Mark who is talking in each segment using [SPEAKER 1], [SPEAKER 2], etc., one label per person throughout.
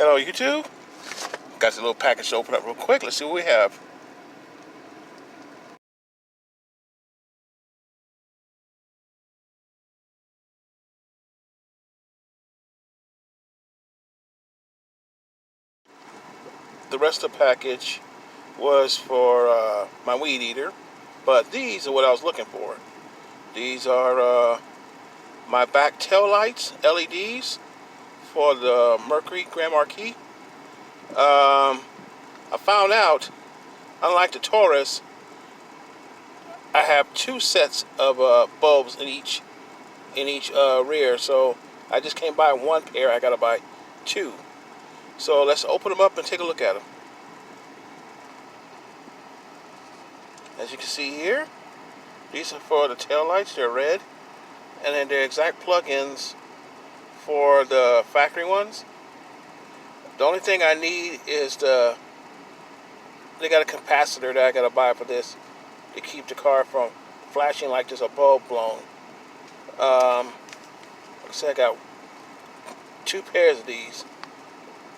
[SPEAKER 1] Hello YouTube. Got the little package to open up real quick. Let's see what we have. The rest of the package was for my weed eater, but these are what I was looking for. These are my back tail lights, LEDs, for the Mercury Grand Marquis. I found out, unlike the Taurus, I have two sets of bulbs in each rear. So I just can't buy one pair. I gotta buy two. So let's open them up and take a look at them. As you can see here, these are for the tail lights. They're red, and then they're exact plug-ins for the factory ones. The only thing I need is they got a capacitor that I gotta buy for this to keep the car from flashing like there's a bulb blown. Like I said, I got two pairs of these.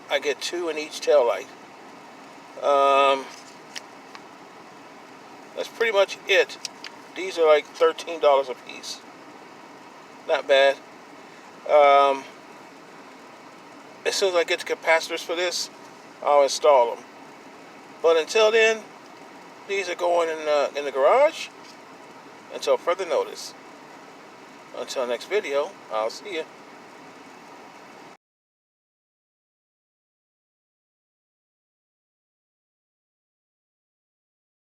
[SPEAKER 1] I get two in each tail light. That's pretty much it. These are like $13 a piece. Not bad. As soon as I get the capacitors for this, I'll install them. But until then, these are going in the garage until further notice. Until next video, I'll see you.